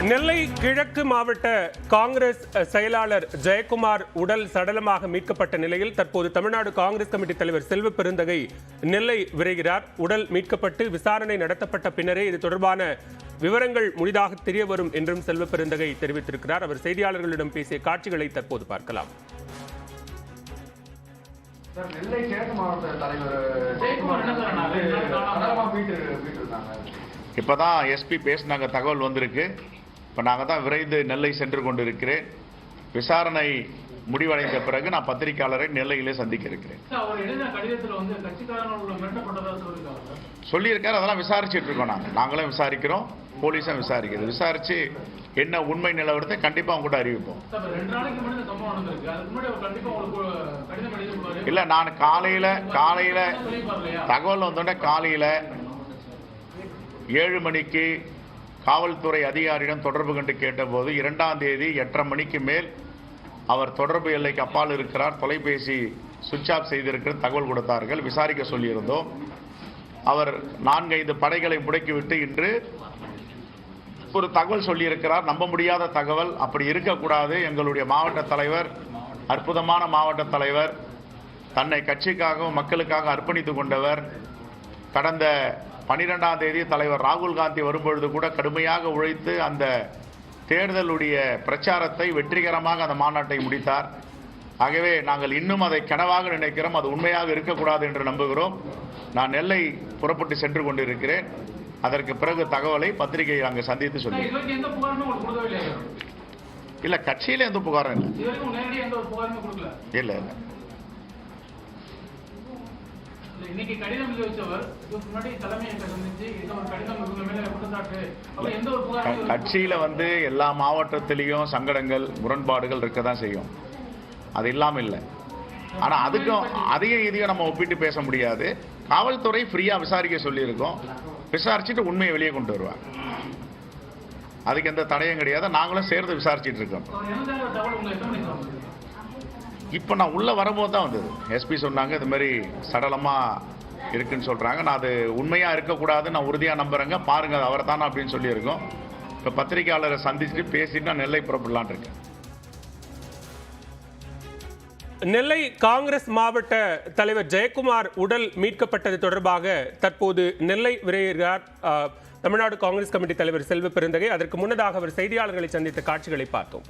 நெல்லை கிழக்கு மாவட்ட காங்கிரஸ் செயலாளர் ஜெயக்குமார் உடல் சடலமாக மீட்கப்பட்ட நிலையில் தற்போது தமிழ்நாடு காங்கிரஸ் கமிட்டி தலைவர் செல்வ பெருந்தகை நெல்லை விரைகிறார். உடல் மீட்கப்பட்டு விசாரணை நடத்தப்பட்ட பின்னரே இது தொடர்பான விவரங்கள் முழுதாக தெரிய வரும் என்றும் செல்வ பெருந்தகை தெரிவித்திருக்கிறார். அவர் செய்தியாளர்களிடம் பேசிய காட்சிகளை தற்போது பார்க்கலாம். நெல்லை கிழக்கு மாவட்ட தலைவர் இப்பதான் எஸ்பி பேசினாங்க, தகவல் வந்திருக்கு. இப்போ நாங்கள் தான் விரைந்து நெல்லை சென்று கொண்டிருக்கிறேன். விசாரணை முடிவடைந்த பிறகு நான் பத்திரிகையாளரை நெல்லையிலே சந்திக்க இருக்கிறேன். சொல்லியிருக்காரு, அதெல்லாம் விசாரிச்சுட்டு இருக்கோம். நாங்களும் விசாரிக்கிறோம், போலீஸும் விசாரிக்கிறது. விசாரிச்சு என்ன உண்மை நிலவரத்தை கண்டிப்பா அவங்க கூட அறிவிப்போம். இல்ல, நான் காலையில தகவல் வந்தோடனே காலையில 7 மணிக்கு காவல்துறை அதிகாரியிடம் தொடர்பு கொண்டு கேட்டபோது 2ஆம் தேதி 8:30 மணிக்கு மேல் அவர் தொடர்பு எல்லைக்கு அப்பால் இருக்கிறார், தொலைபேசி சுவிட்ச் ஆஃப் செய்திருக்கிற தகவல் கொடுத்தார்கள். விசாரிக்க சொல்லியிருந்தோம். அவர் 4-5 படைகளை முடக்கிவிட்டு இன்று ஒரு தகவல் சொல்லியிருக்கிறார். நம்ப முடியாத தகவல். அப்படி இருக்கக்கூடாது. எங்களுடைய மாவட்ட தலைவர், அற்புதமான மாவட்ட தலைவர், தன்னை கட்சிக்காகவும் மக்களுக்காக அர்ப்பணித்துக் கொண்டவர். கடந்த 12ஆம் தேதி தலைவர் ராகுல் காந்தி வரும்பொழுது கூட கடுமையாக உழைத்து அந்த தேர்தலுடைய பிரச்சாரத்தை வெற்றிகரமாக அந்த மாநாட்டை முடித்தார். ஆகவே நாங்கள் இன்னும் அதை கனவாக நினைக்கிறோம். அது உண்மையாக இருக்கக்கூடாது என்று நம்புகிறோம். நான் நெல்லை புறப்பட்டு சென்று கொண்டிருக்கிறேன். அதற்கு பிறகு தகவலை பத்திரிகையை அங்கு சந்தித்து சொல்லி இல்ல, கட்சியில எந்த புகாரும் இல்லை. கட்சியில எல்லா மாவட்டத்திலையும் சங்கடங்கள், முரண்பாடுகள் இருக்கதான் செய்யும். அது இல்லாம இல்லை. ஆனா அதையும் இதையும் நம்ம ஒப்பிட்டு பேச முடியாது. காவல்துறை ஃப்ரீயா விசாரிக்க சொல்லி இருக்கோம். விசாரிச்சுட்டு உண்மையை வெளியே கொண்டு வருவாங்க. அதுக்கு எந்த தடையும் கிடையாது. நாங்களும் சேர்ந்து விசாரிச்சுட்டு இருக்கோம். இப்போ நான் உள்ள வரும்போது தான் வந்தது. எஸ்பி சொன்னாங்க இது மாதிரி சடலமா இருக்குன்னு சொல்றாங்க. நான் அது உண்மையா இருக்கக்கூடாது, நான் உறுதியா நம்புறேங்க, பாருங்க அது அவர் தானே அப்படின்னு சொல்லியிருக்கோம். இப்போ பத்திரிகையாளரை சந்திச்சுட்டு பேசிட்டு நான் நெல்லை புறப்படலான் இருக்கேன். நெல்லை காங்கிரஸ் மாவட்ட தலைவர் ஜெயக்குமார் உடல் மீட்கப்பட்டது தொடர்பாக தற்போது நெல்லை விரைகிறார் தமிழ்நாடு காங்கிரஸ் கமிட்டி தலைவர் செல்வ பெருந்தகை. அதற்கு முன்னதாக அவர் செய்தியாளர்களை சந்தித்த காட்சிகளை பார்த்தோம்.